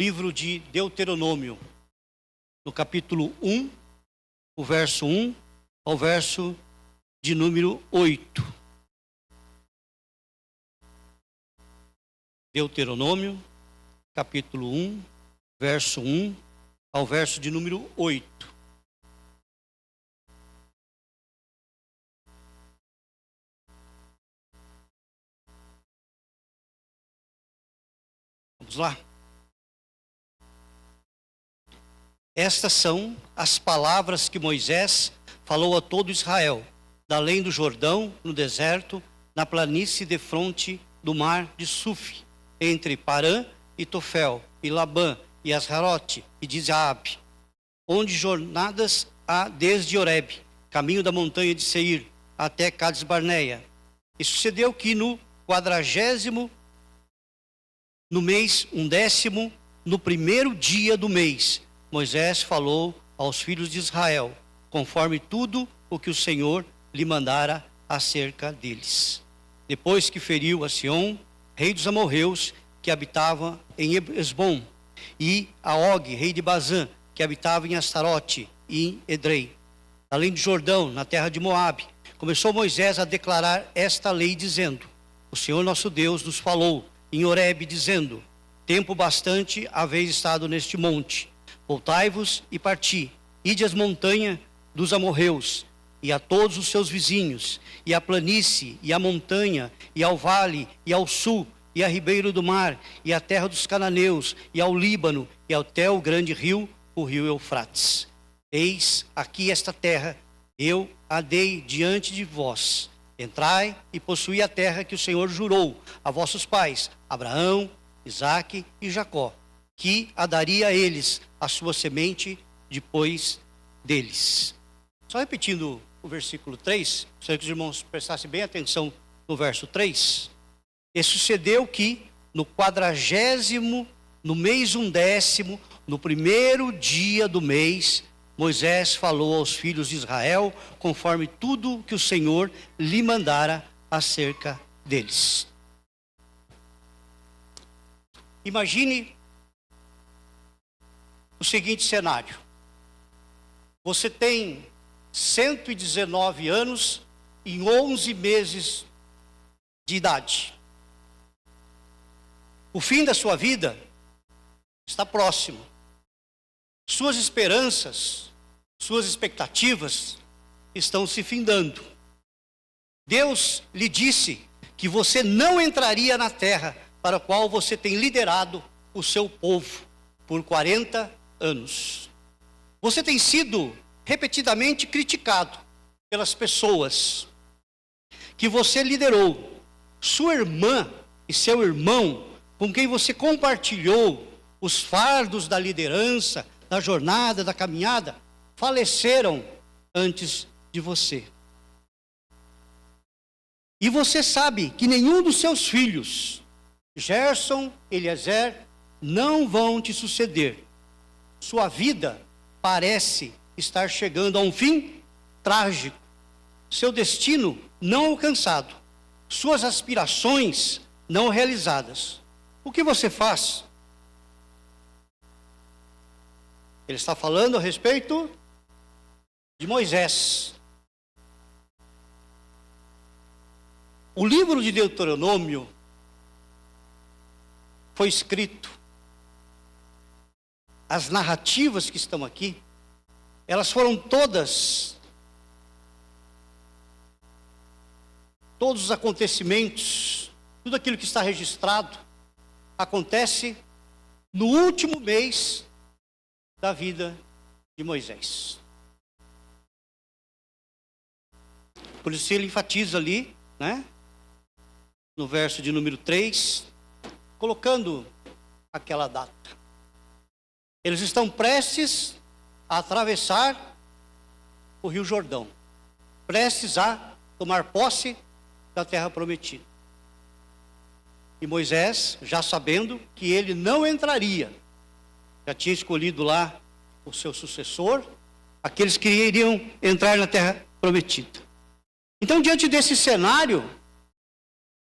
livro de Deuteronômio, no capítulo 1, o verso 1 ao verso de número 8. Deuteronômio, capítulo 1, verso 1 ao verso de número 8. Vamos lá. Estas são as palavras que Moisés falou a todo Israel, da além do Jordão, no deserto, na planície defronte do mar de Suf, entre Parã e Tofel, e Labã, e Asharote, e de Zaabe, onde jornadas há desde Horebe, caminho da montanha de Seir, até Cades Barneia. E sucedeu que no 40º, no mês 11º, no primeiro dia do mês, Moisés falou aos filhos de Israel, conforme tudo o que o Senhor lhe mandara acerca deles. Depois que feriu a Sião, rei dos amorreus, que habitava em Esbom, e a Og, rei de Bazã, que habitava em Astarote e em Edrei, além de Jordão, na terra de Moabe, começou Moisés a declarar esta lei, dizendo: o Senhor nosso Deus nos falou em Horebe, dizendo: tempo bastante haveis estado neste monte. Voltai-vos e parti, ide às montanhas dos amorreus, e a todos os seus vizinhos, e à planície, e à montanha, e ao vale, e ao sul, e a ribeiro do mar, e à terra dos cananeus, e ao Líbano, e até o grande rio, o rio Eufrates. Eis aqui esta terra, eu a dei diante de vós. Entrai e possuí a terra que o Senhor jurou a vossos pais, Abraão, Isaque e Jacó, que a daria a eles, a sua semente, depois deles. Só repetindo o versículo 3, gostaria que os irmãos prestassem bem atenção no verso 3. E sucedeu que no 40º, no mês 11º, no primeiro dia do mês, Moisés falou aos filhos de Israel, conforme tudo que o Senhor lhe mandara acerca deles. Imagine o seguinte cenário: você tem 119 anos e 11 meses de idade. O fim da sua vida está próximo. Suas esperanças, suas expectativas estão se findando. Deus lhe disse que você não entraria na terra para a qual você tem liderado o seu povo por 40 anos. Você tem sido repetidamente criticado pelas pessoas que você liderou. Sua irmã e seu irmão, com quem você compartilhou os fardos da liderança, da jornada, da caminhada, faleceram antes de você. E você sabe que nenhum dos seus filhos, Gerson, Eliezer, não vão te suceder. Sua vida parece estar chegando a um fim trágico. Seu destino não alcançado. Suas aspirações não realizadas. O que você faz? Ele está falando a respeito de Moisés. O livro de Deuteronômio foi escrito. As narrativas que estão aqui, elas foram todos os acontecimentos, tudo aquilo que está registrado, acontece no último mês da vida de Moisés. Por isso ele enfatiza ali, né, no verso de número 3, colocando aquela data. Eles estão prestes a atravessar o Rio Jordão, prestes a tomar posse da terra prometida. E Moisés, já sabendo que ele não entraria, já tinha escolhido lá o seu sucessor, aqueles que iriam entrar na terra prometida. Então, diante desse cenário,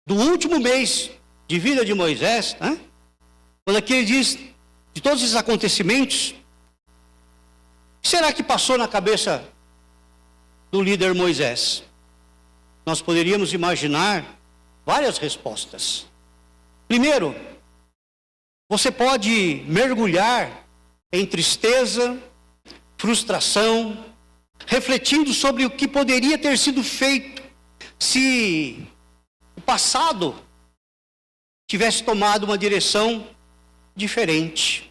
do último mês de vida de Moisés, né, quando aqui ele diz: de todos esses acontecimentos, o que será que passou na cabeça do líder Moisés? Nós poderíamos imaginar várias respostas. Primeiro, você pode mergulhar em tristeza, frustração, refletindo sobre o que poderia ter sido feito se o passado tivesse tomado uma direção diferente.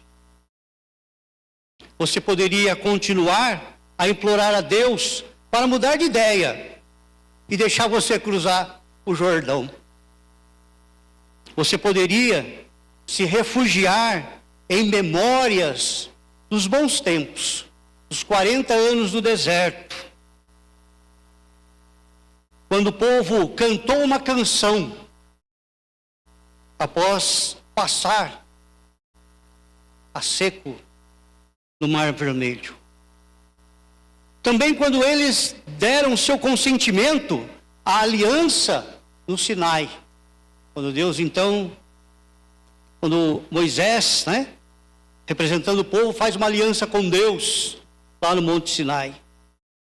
Você poderia continuar a implorar a Deus para mudar de ideia e deixar você cruzar o Jordão. Você poderia se refugiar em memórias dos bons tempos, dos 40 anos do deserto, quando o povo cantou uma canção após passar a seco no Mar Vermelho. Também quando eles deram seu consentimento à aliança no Sinai. Quando Deus então, quando Moisés, representando o povo, faz uma aliança com Deus lá no Monte Sinai.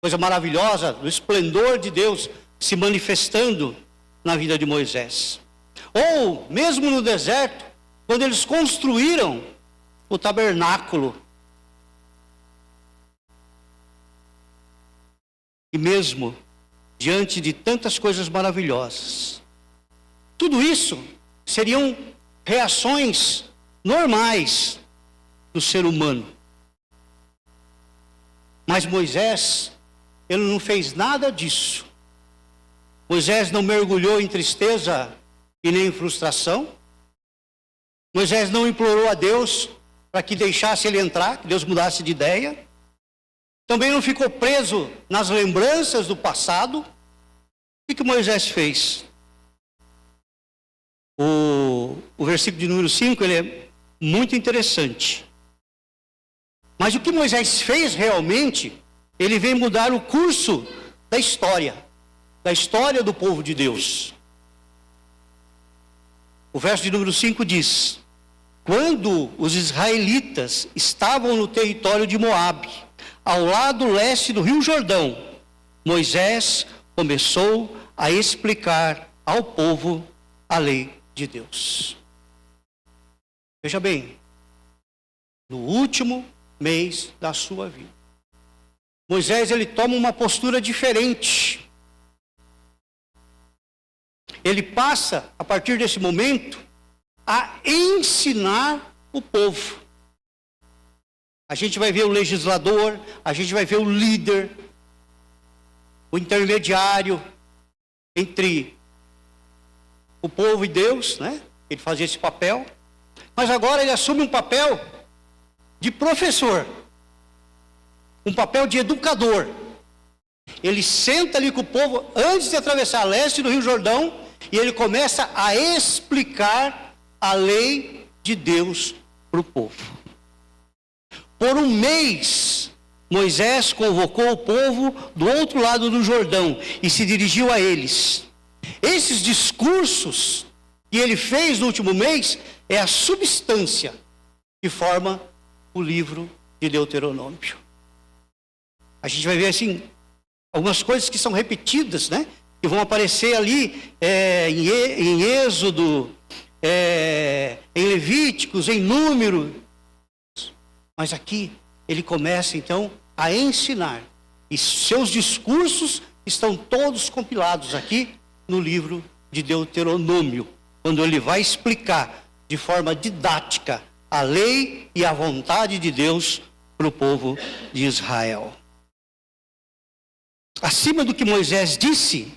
Coisa maravilhosa, do esplendor de Deus se manifestando na vida de Moisés. Ou, mesmo no deserto, quando eles construíram o tabernáculo. E mesmo diante de tantas coisas maravilhosas, tudo isso seriam reações normais do ser humano. Mas Moisés, ele não fez nada disso. Moisés não mergulhou em tristeza e nem em frustração. Moisés não implorou a Deus para que deixasse ele entrar, que Deus mudasse de ideia. Também não ficou preso nas lembranças do passado. O que Moisés fez? O versículo de número 5, ele é muito interessante. Mas o que Moisés fez realmente, ele veio mudar o curso da história do povo de Deus. O verso de número 5 diz: quando os israelitas estavam no território de Moabe, ao lado leste do rio Jordão, Moisés começou a explicar ao povo a lei de Deus. Veja bem, no último mês da sua vida, Moisés, ele toma uma postura diferente. Ele passa, a partir desse momento, a ensinar o povo. A gente vai ver o legislador, a gente vai ver o líder, o intermediário entre o povo e Deus, Ele fazia esse papel. Mas agora ele assume um papel de professor, um papel de educador. Ele senta ali com o povo antes de atravessar a leste do Rio Jordão e ele começa a explicar a lei de Deus para o povo. Por um mês, Moisés convocou o povo do outro lado do Jordão e se dirigiu a eles. Esses discursos que ele fez no último mês é a substância que forma o livro de Deuteronômio. A gente vai ver assim algumas coisas que são repetidas, que vão aparecer ali em Êxodo, em Levíticos, em Número. Mas aqui ele começa então a ensinar. E seus discursos estão todos compilados aqui no livro de Deuteronômio, quando ele vai explicar de forma didática a lei e a vontade de Deus para o povo de Israel. Acima do que Moisés disse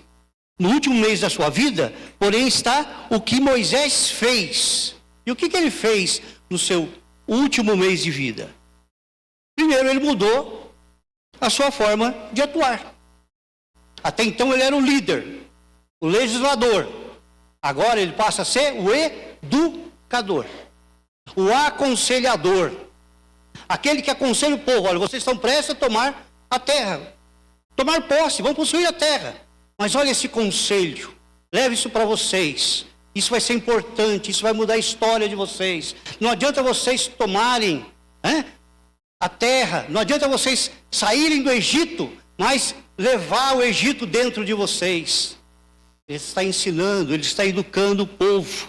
no último mês da sua vida, porém está o que Moisés fez. E o que ele fez no seu último mês de vida? Primeiro, ele mudou a sua forma de atuar. Até então ele era o líder, o legislador. Agora ele passa a ser o educador, o aconselhador, aquele que aconselha o povo. Olha, vocês estão prestes a tomar a terra, tomar posse, vão possuir a terra. Mas olha esse conselho, leve isso para vocês. Isso vai ser importante, isso vai mudar a história de vocês. Não adianta vocês tomarem a terra, não adianta vocês saírem do Egito, mas levar o Egito dentro de vocês. Ele está ensinando, ele está educando o povo.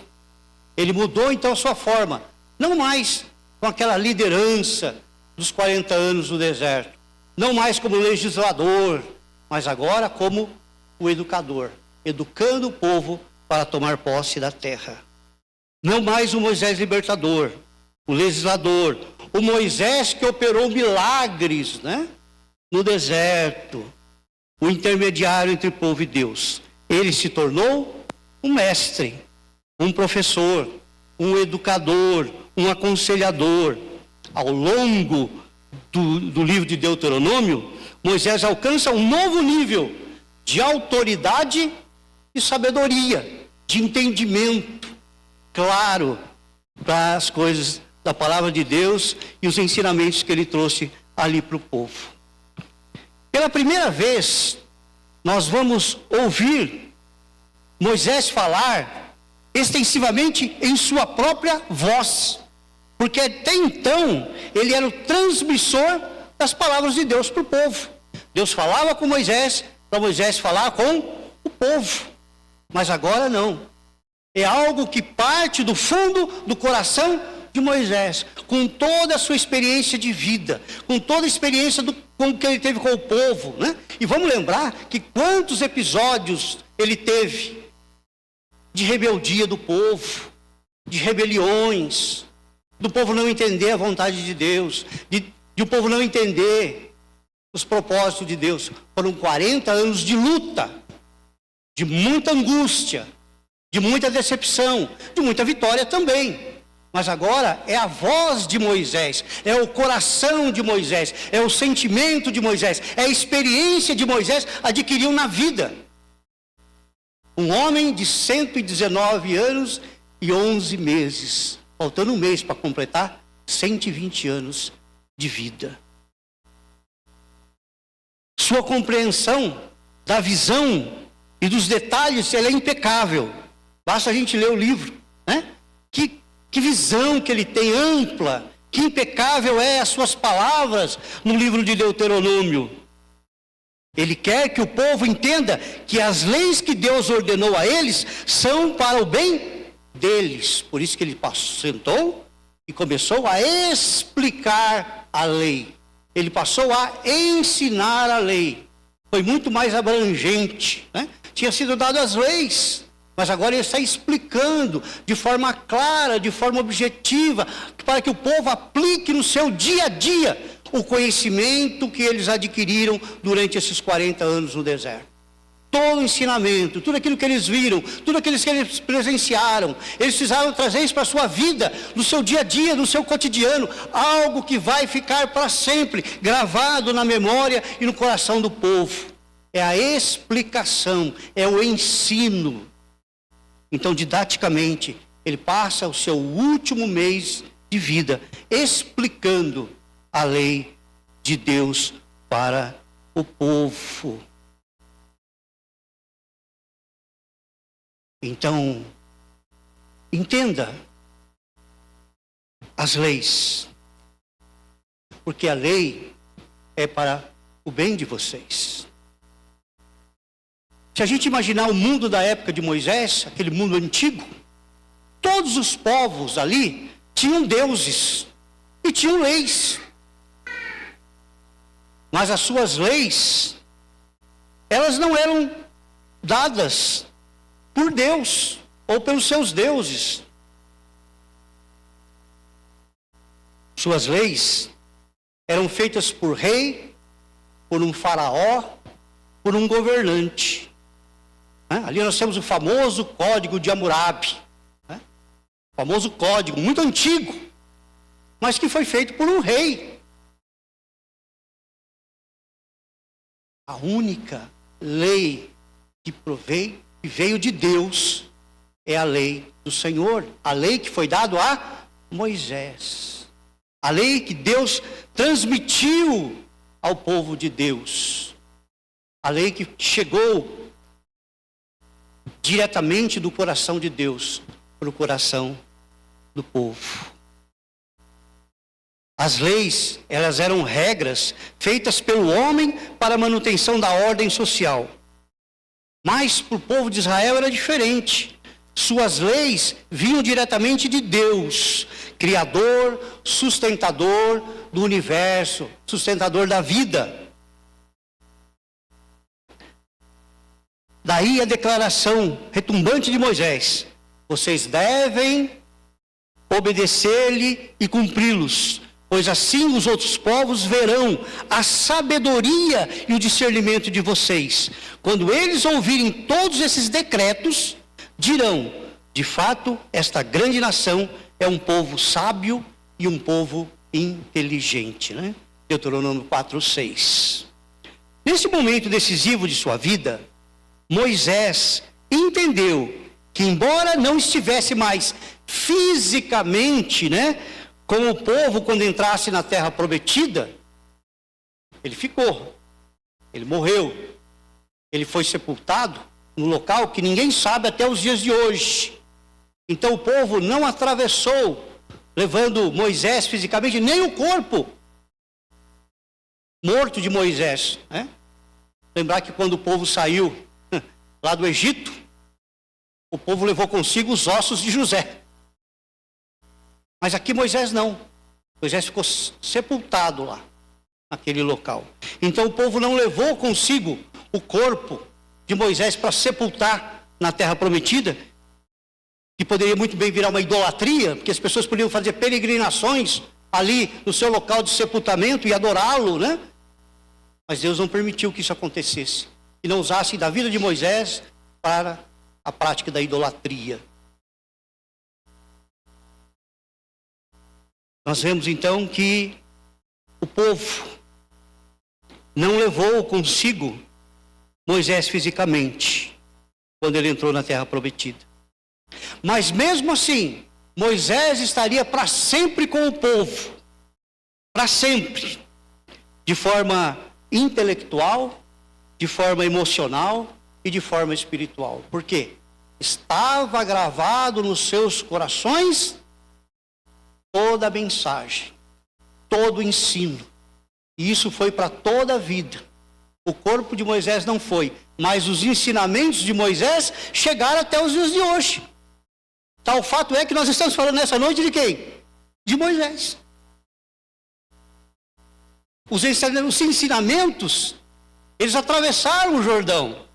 Ele mudou então a sua forma, não mais com aquela liderança dos 40 anos no deserto, não mais como legislador, mas agora como o educador, educando o povo para tomar posse da terra. Não mais o Moisés libertador, o legislador, o Moisés que operou milagres, no deserto, o intermediário entre o povo e Deus. Ele se tornou um mestre, um professor, um educador, um aconselhador. Ao longo do livro de Deuteronômio, Moisés alcança um novo nível de autoridade e sabedoria, de entendimento claro para as coisas da palavra de Deus e os ensinamentos que ele trouxe ali para o povo. Pela primeira vez, nós vamos ouvir Moisés falar extensivamente em sua própria voz, porque até então ele era o transmissor das palavras de Deus para o povo. Deus falava com Moisés, para Moisés falar com o povo, mas agora não. É algo que parte do fundo do coração de Moisés, com toda a sua experiência de vida, com toda a experiência com que ele teve com o povo, E vamos lembrar que quantos episódios ele teve de rebeldia do povo, de rebeliões, do povo não entender a vontade de Deus, de o povo não entender os propósitos de Deus. Foram 40 anos de luta, de muita angústia, de muita decepção, de muita vitória também. Mas agora é a voz de Moisés, é o coração de Moisés, é o sentimento de Moisés, é a experiência de Moisés adquiriu na vida. Um homem de 119 anos e 11 meses, faltando um mês para completar 120 anos de vida. Sua compreensão da visão e dos detalhes, ela é impecável. Basta a gente ler o livro, Que visão que ele tem ampla, que impecável é as suas palavras no livro de Deuteronômio. Ele quer que o povo entenda que as leis que Deus ordenou a eles são para o bem deles. Por isso que ele sentou e começou a explicar a lei. Ele passou a ensinar a lei. Foi muito mais abrangente, Tinha sido dado as leis, mas agora ele está explicando de forma clara, de forma objetiva, para que o povo aplique no seu dia a dia o conhecimento que eles adquiriram durante esses 40 anos no deserto. Todo o ensinamento, tudo aquilo que eles viram, tudo aquilo que eles presenciaram, eles precisaram trazer isso para a sua vida, no seu dia a dia, no seu cotidiano, algo que vai ficar para sempre, gravado na memória e no coração do povo. É a explicação, é o ensino. Então, didaticamente, ele passa o seu último mês de vida explicando a lei de Deus para o povo. Então, entenda as leis, porque a lei é para o bem de vocês. Se a gente imaginar o mundo da época de Moisés, aquele mundo antigo, todos os povos ali tinham deuses e tinham leis. Mas as suas leis, elas não eram dadas por Deus ou pelos seus deuses. Suas leis eram feitas por rei, por um faraó, por um governante. Ali nós temos o famoso Código de Hammurabi, famoso código, muito antigo, mas que foi feito por um rei. A única lei que veio de Deus é a lei do Senhor, a lei que foi dada a Moisés, a lei que Deus transmitiu ao povo de Deus, a lei que chegou diretamente do coração de Deus para o coração do povo. As leis, elas eram regras feitas pelo homem para a manutenção da ordem social. Mas para o povo de Israel era diferente. Suas leis vinham diretamente de Deus, Criador, sustentador do universo, sustentador da vida. Daí a declaração retumbante de Moisés: vocês devem obedecer-lhe e cumpri-los, pois assim os outros povos verão a sabedoria e o discernimento de vocês. Quando eles ouvirem todos esses decretos, dirão: de fato, esta grande nação é um povo sábio e um povo inteligente. Né? Deuteronômio 4:6. Nesse momento decisivo de sua vida, Moisés entendeu que, embora não estivesse mais fisicamente, né, com o povo quando entrasse na terra prometida, ele ficou, ele morreu, ele foi sepultado no local que ninguém sabe até os dias de hoje. Então o povo não atravessou, levando Moisés fisicamente, nem o corpo morto de Moisés. Né? Lembrar que quando o povo saiu lá do Egito, o povo levou consigo os ossos de José. Mas aqui Moisés não. Moisés ficou sepultado lá, naquele local. Então o povo não levou consigo o corpo de Moisés para sepultar na terra prometida, que poderia muito bem virar uma idolatria, porque as pessoas podiam fazer peregrinações ali no seu local de sepultamento e adorá-lo, né? Mas Deus não permitiu que isso acontecesse. E não usasse da vida de Moisés para a prática da idolatria. Nós vemos então que o povo não levou consigo Moisés fisicamente, quando ele entrou na terra prometida. Mas mesmo assim, Moisés estaria para sempre com o povo, para sempre, de forma intelectual, de forma emocional e de forma espiritual. Por quê? Estava gravado nos seus corações toda a mensagem, todo o ensino. E isso foi para toda a vida. O corpo de Moisés não foi, mas os ensinamentos de Moisés chegaram até os dias de hoje. Tal fato é que nós estamos falando nessa noite de quem? De Moisés. Os ensinamentos, eles atravessaram o Jordão.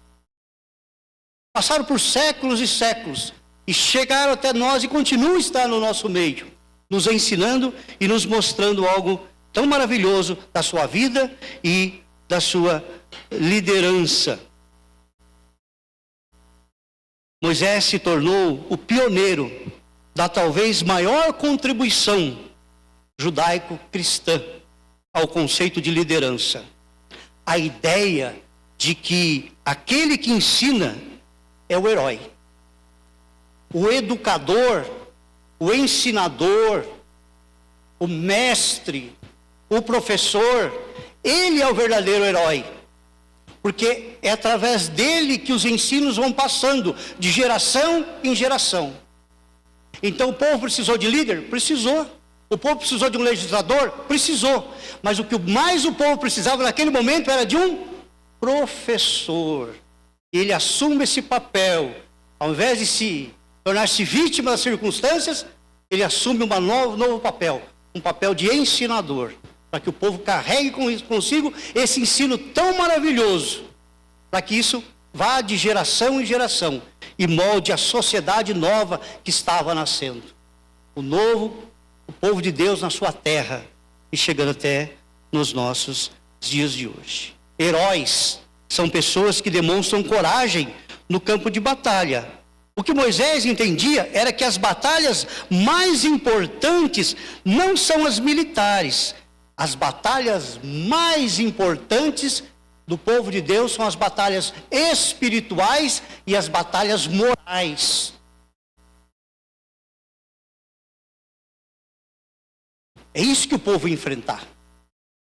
Passaram por séculos e séculos. E chegaram até nós e continuam a estar no nosso meio, nos ensinando e nos mostrando algo tão maravilhoso da sua vida e da sua liderança. Moisés se tornou o pioneiro da talvez maior contribuição judaico-cristã ao conceito de liderança. A ideia de que aquele que ensina é o herói. O educador, o ensinador, o mestre, o professor, ele é o verdadeiro herói. Porque é através dele que os ensinos vão passando de geração em geração. Então o povo precisou de líder? Precisou. O povo precisou de um legislador? Precisou. Mas o que mais o povo precisava naquele momento era de um professor. Ele assume esse papel. Ao invés de se tornar-se vítima das circunstâncias, ele assume um novo papel. Um papel de ensinador. Para que o povo carregue consigo esse ensino tão maravilhoso, para que isso vá de geração em geração e molde a sociedade nova que estava nascendo. O povo de Deus na sua terra e chegando até nos nossos dias de hoje. Heróis são pessoas que demonstram coragem no campo de batalha. O que Moisés entendia era que as batalhas mais importantes não são as militares. As batalhas mais importantes do povo de Deus são as batalhas espirituais e as batalhas morais. É isso que o povo ia enfrentar.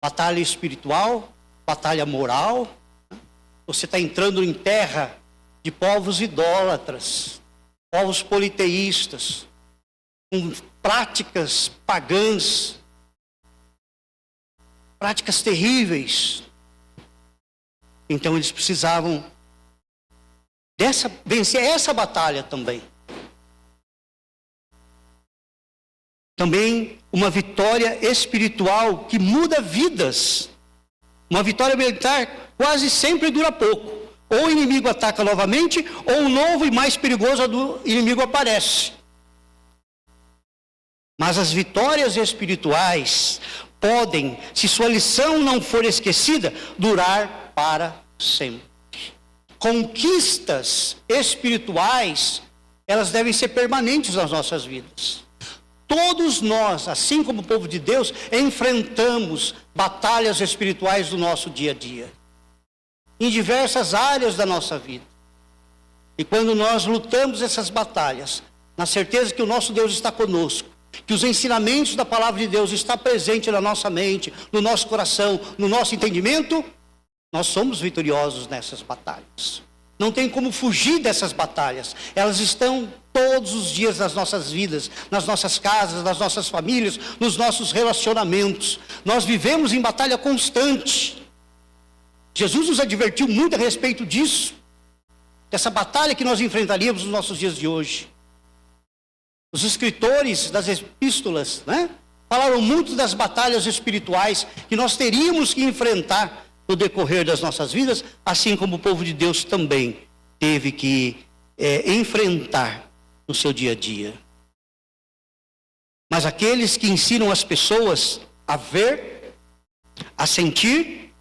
Batalha espiritual, batalha moral. Você está entrando em terra de povos idólatras, povos politeístas, com práticas pagãs, práticas terríveis. Então eles precisavam vencer essa batalha também. Também uma vitória espiritual que muda vidas. Uma vitória militar quase sempre dura pouco. Ou o inimigo ataca novamente, ou um novo e mais perigoso do inimigo aparece. Mas as vitórias espirituais podem, se sua lição não for esquecida, durar para sempre. Conquistas espirituais, elas devem ser permanentes nas nossas vidas. Todos nós, assim como o povo de Deus, enfrentamos batalhas espirituais do nosso dia a dia, em diversas áreas da nossa vida. E quando nós lutamos essas batalhas, na certeza que o nosso Deus está conosco, que os ensinamentos da palavra de Deus estão presentes na nossa mente, no nosso coração, no nosso entendimento, nós somos vitoriosos nessas batalhas. Não tem como fugir dessas batalhas. Elas estão todos os dias nas nossas vidas, nas nossas casas, nas nossas famílias, nos nossos relacionamentos. Nós vivemos em batalha constante. Jesus nos advertiu muito a respeito disso, dessa batalha que nós enfrentaríamos nos nossos dias de hoje. Os escritores das epístolas, falaram muito das batalhas espirituais que nós teríamos que enfrentar no decorrer das nossas vidas, assim como o povo de Deus também teve que enfrentar no seu dia a dia. Mas aqueles que ensinam as pessoas a ver, a sentir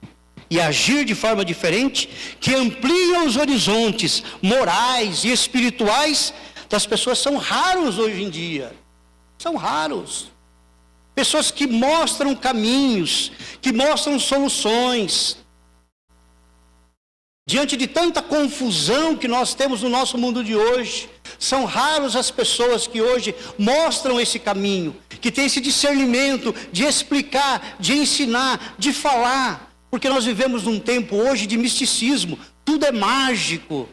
e a agir de forma diferente, que ampliam os horizontes morais e espirituais das pessoas, são raros hoje em dia. São raros. Pessoas que mostram caminhos, que mostram soluções. Diante de tanta confusão que nós temos no nosso mundo de hoje, são raros as pessoas que hoje mostram esse caminho, que têm esse discernimento de explicar, de ensinar, de falar. Porque nós vivemos num tempo hoje de misticismo, tudo é mágico,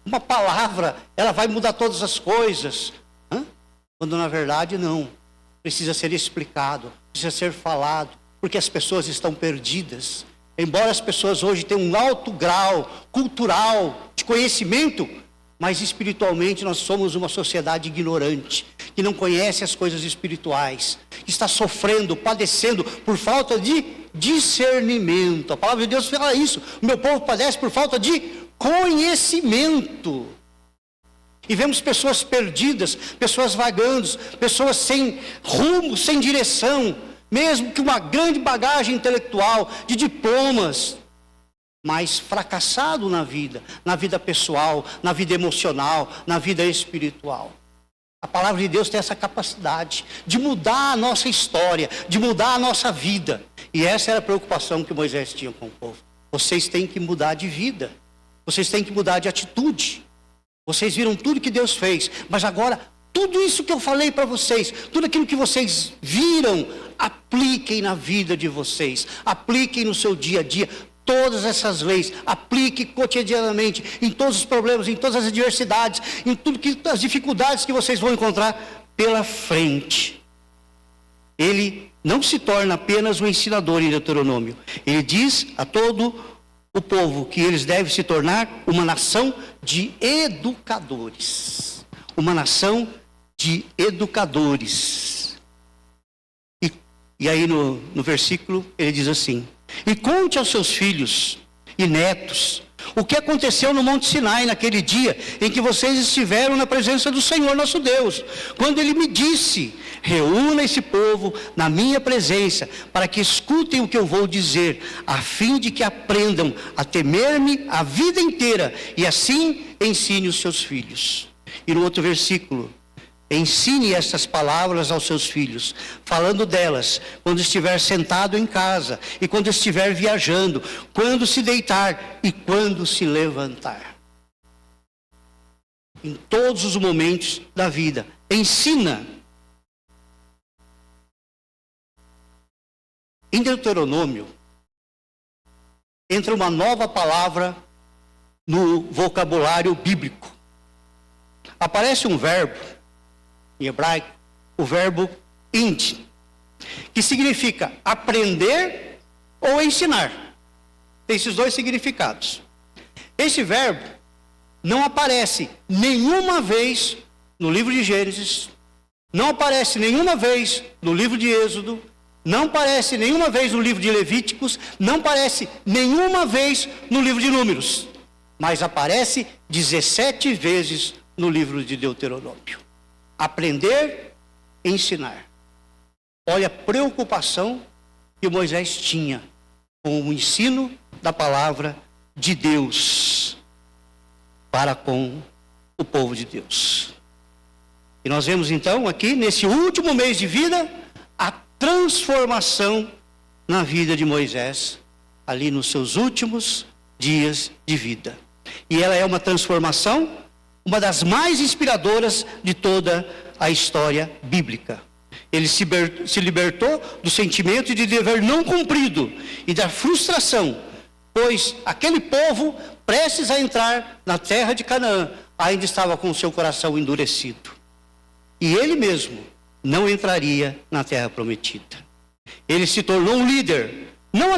uma palavra, ela vai mudar todas as coisas. Quando na verdade não. Precisa ser explicado, precisa ser falado, porque as pessoas estão perdidas. Embora as pessoas hoje tenham um alto grau cultural de conhecimento, mas espiritualmente nós somos uma sociedade ignorante, que não conhece as coisas espirituais, que está sofrendo, padecendo por falta de discernimento. A palavra de Deus fala isso. O meu povo padece por falta de conhecimento. E vemos pessoas perdidas, pessoas vagando, pessoas sem rumo, sem direção, mesmo que uma grande bagagem intelectual, de diplomas, mas fracassado na vida pessoal, na vida emocional, na vida espiritual. A palavra de Deus tem essa capacidade de mudar a nossa história, de mudar a nossa vida. E essa era a preocupação que Moisés tinha com o povo. Vocês têm que mudar de vida. Vocês têm que mudar de atitude. Vocês viram tudo que Deus fez, mas agora, tudo isso que eu falei para vocês, tudo aquilo que vocês viram, apliquem na vida de vocês, apliquem no seu dia a dia, todas essas leis, aplique cotidianamente, em todos os problemas, em todas as adversidades, em tudo as dificuldades que vocês vão encontrar pela frente. Ele não se torna apenas um ensinador em Deuteronômio, ele diz a todo o povo que eles devem se tornar uma nação de educadores. Uma nação de educadores. E aí no versículo ele diz assim: e conte aos seus filhos e netos o que aconteceu no Monte Sinai naquele dia em que vocês estiveram na presença do Senhor nosso Deus, quando Ele me disse: reúna esse povo na minha presença, para que escutem o que eu vou dizer, a fim de que aprendam a temer-me a vida inteira, e assim ensine os seus filhos. E no outro versículo: ensine estas palavras aos seus filhos, falando delas quando estiver sentado em casa e quando estiver viajando, quando se deitar e quando se levantar. Em todos os momentos da vida, ensina. Em Deuteronômio, entra uma nova palavra no vocabulário bíblico. Aparece um verbo, em hebraico, o verbo ind, que significa aprender ou ensinar. Tem esses dois significados. Esse verbo não aparece nenhuma vez no livro de Gênesis, não aparece nenhuma vez no livro de Êxodo, não aparece nenhuma vez no livro de Levíticos, não aparece nenhuma vez no livro de Números, mas aparece 17 vezes no livro de Deuteronômio. Aprender e ensinar. Olha a preocupação que Moisés tinha com o ensino da palavra de Deus para com o povo de Deus. E nós vemos então aqui, nesse último mês de vida, a transformação na vida de Moisés, ali nos seus últimos dias de vida. E ela é uma transformação, uma das mais inspiradoras de toda a história bíblica. Ele se libertou do sentimento de dever não cumprido e da frustração, pois aquele povo, prestes a entrar na terra de Canaã, ainda estava com o seu coração endurecido. E ele mesmo não entraria na terra prometida. Ele se tornou um líder, não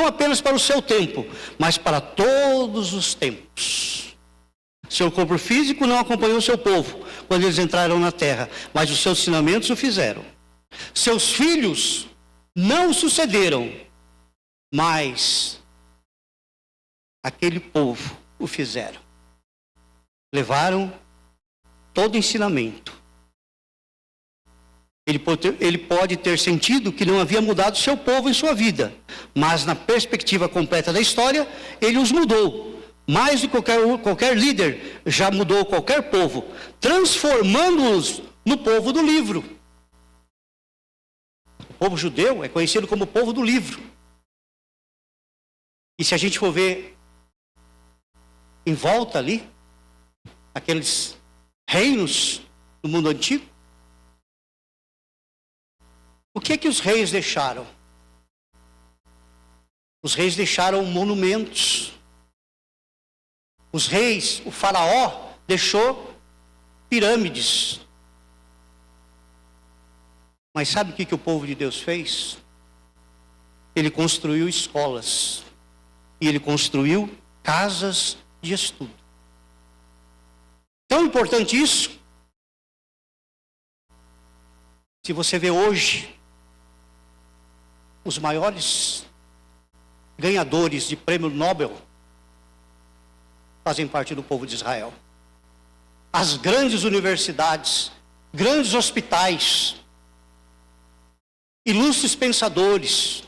apenas para o seu tempo, mas para todos os tempos. Seu corpo físico não acompanhou seu povo quando eles entraram na terra, mas os seus ensinamentos o fizeram. Seus filhos não o sucederam, mas aquele povo o fizeram. Levaram todo o ensinamento. Ele pode ter sentido que não havia mudado seu povo em sua vida, mas na perspectiva completa da história, ele os mudou. Mais do que qualquer líder já mudou qualquer povo, transformando-os no povo do livro. O povo judeu é conhecido como o povo do livro. E se a gente for ver em volta ali, aqueles reinos do mundo antigo, o que os reis deixaram? Os reis deixaram monumentos. Os reis, o faraó, deixou pirâmides. Mas sabe o que o povo de Deus fez? Ele construiu escolas. E ele construiu casas de estudo. Tão importante isso. Se você vê hoje, os maiores ganhadores de prêmio Nobel fazem parte do povo de Israel. As grandes universidades, grandes hospitais, ilustres pensadores.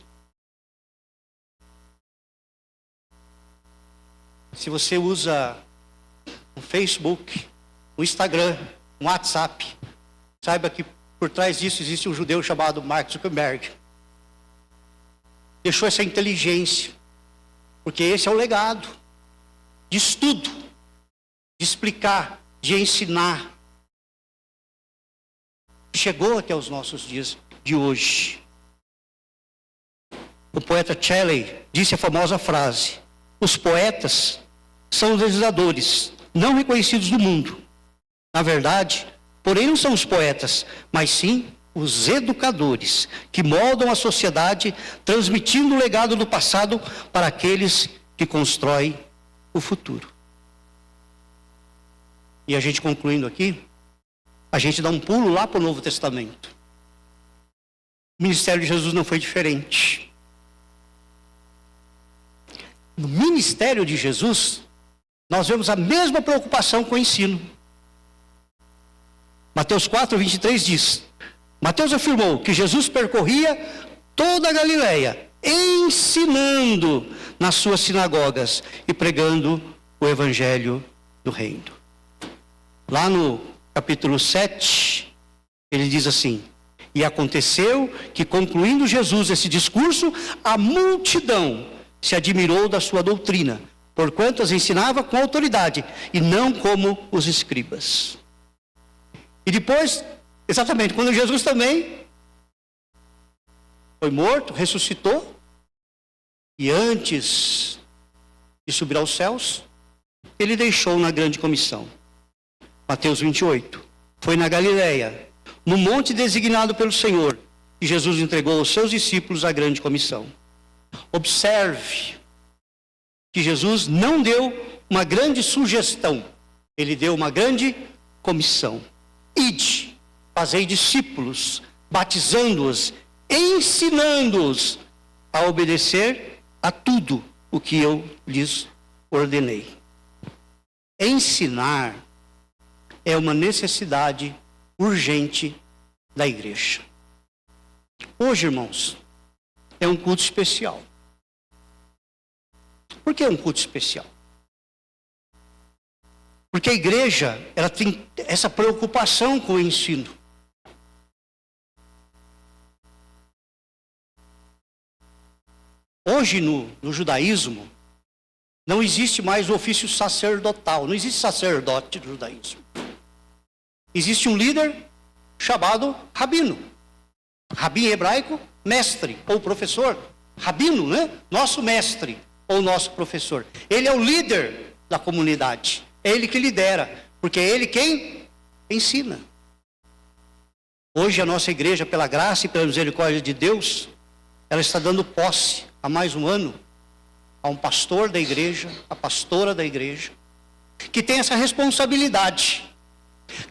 Se você usa o Facebook, o Instagram, o WhatsApp, saiba que por trás disso existe um judeu chamado Mark Zuckerberg. Deixou essa inteligência, porque esse é o legado de estudo, de explicar, de ensinar. Chegou até os nossos dias de hoje. O poeta Shelley disse a famosa frase: os poetas são os legisladores não reconhecidos do mundo. Na verdade, porém, não são os poetas, mas sim os educadores, que moldam a sociedade, transmitindo o legado do passado para aqueles que constroem o futuro. E a gente concluindo aqui, a gente dá um pulo lá para o Novo Testamento. O ministério de Jesus não foi diferente. No ministério de Jesus, nós vemos a mesma preocupação com o ensino. Mateus 4:23 diz: Mateus afirmou que Jesus percorria toda a Galileia, ensinando nas suas sinagogas e pregando o evangelho do reino. Lá no capítulo 7, ele diz assim: e aconteceu que, concluindo Jesus esse discurso, a multidão se admirou da sua doutrina, porquanto as ensinava com autoridade e não como os escribas. E depois, exatamente, quando Jesus também foi morto, ressuscitou, E antes de subir aos céus, ele deixou na grande comissão. Mateus 28. Foi na Galileia, no monte designado pelo Senhor, que Jesus entregou aos seus discípulos a grande comissão. Observe que Jesus não deu uma grande sugestão, ele deu uma grande comissão. Ide, fazei discípulos, batizando-os, ensinando-os a obedecer a tudo o que eu lhes ordenei. Ensinar é uma necessidade urgente da igreja. Hoje, irmãos, é um culto especial. Por que é um culto especial? Porque a igreja, ela tem essa preocupação com o ensino. Hoje, no judaísmo, não existe mais o ofício sacerdotal, não existe sacerdote no judaísmo. Existe um líder chamado rabino. Rabi em hebraico, mestre ou professor. Rabino, né? Nosso mestre ou nosso professor. Ele é o líder da comunidade. É ele que lidera, porque é ele quem ensina. Hoje a nossa igreja, pela graça e pela misericórdia de Deus, ela está dando posse há mais um ano a um pastor da igreja, a pastora da igreja, que tem essa responsabilidade.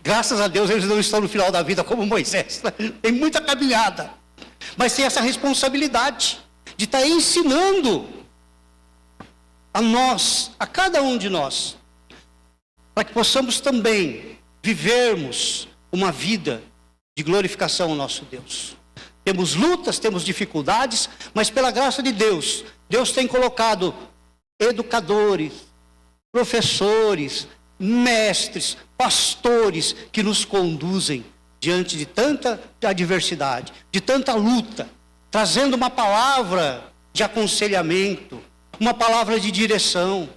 Graças a Deus eles não estão no final da vida como Moisés, né? Tem muita caminhada, mas tem essa responsabilidade de estar ensinando a nós, a cada um de nós, para que possamos também vivermos uma vida de glorificação ao nosso Deus. Temos lutas, temos dificuldades, mas pela graça de Deus, Deus tem colocado educadores, professores, mestres, pastores que nos conduzem diante de tanta adversidade, de tanta luta, trazendo uma palavra de aconselhamento, uma palavra de direção,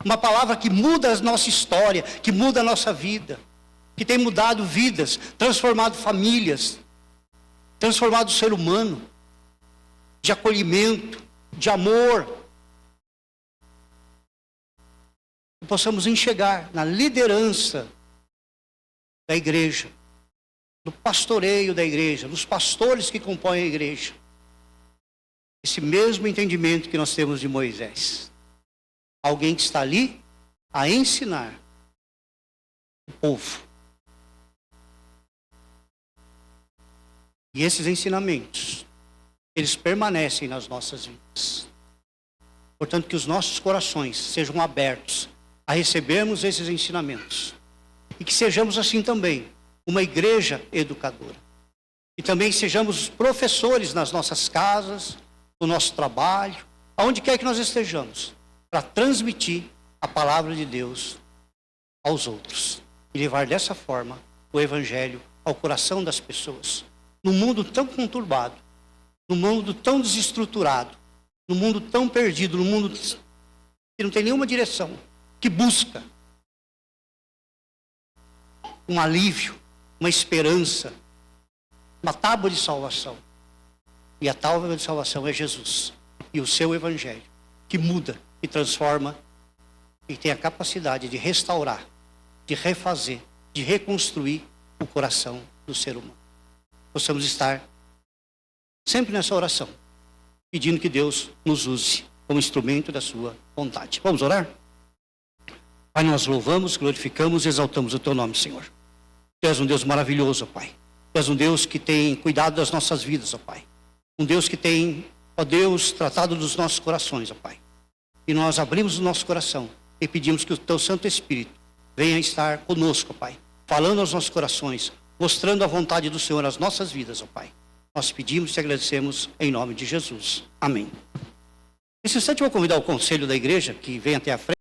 uma palavra que muda a nossa história, que muda a nossa vida, que tem mudado vidas, transformado famílias, transformado o ser humano, de acolhimento, de amor. Que possamos enxergar na liderança da igreja, no pastoreio da igreja, nos pastores que compõem a igreja, esse mesmo entendimento que nós temos de Moisés. Alguém que está ali a ensinar o povo. E esses ensinamentos, eles permanecem nas nossas vidas. Portanto, que os nossos corações sejam abertos a recebermos esses ensinamentos. E que sejamos assim também uma igreja educadora. E também sejamos professores nas nossas casas, no nosso trabalho, aonde quer que nós estejamos, para transmitir a palavra de Deus aos outros. E levar dessa forma o evangelho ao coração das pessoas. Num mundo tão conturbado, num mundo tão desestruturado, num mundo tão perdido, num mundo que não tem nenhuma direção, que busca um alívio, uma esperança, uma tábua de salvação. E a tábua de salvação é Jesus e o seu evangelho, que muda e transforma e tem a capacidade de restaurar, de refazer, de reconstruir o coração do ser humano. Possamos estar sempre nessa oração, pedindo que Deus nos use como instrumento da sua vontade. Vamos orar? Pai, nós louvamos, glorificamos e exaltamos o teu nome, Senhor. Tu és um Deus maravilhoso, ó Pai. Tu és um Deus que tem cuidado das nossas vidas, ó Pai. Um Deus que tem, ó Deus, tratado dos nossos corações, ó Pai. E nós abrimos o nosso coração e pedimos que o teu Santo Espírito venha estar conosco, ó Pai, falando aos nossos corações, mostrando a vontade do Senhor às nossas vidas, ó Pai. Nós pedimos e agradecemos em nome de Jesus. Amém. Nesse instante eu vou convidar o conselho da igreja que vem até a frente.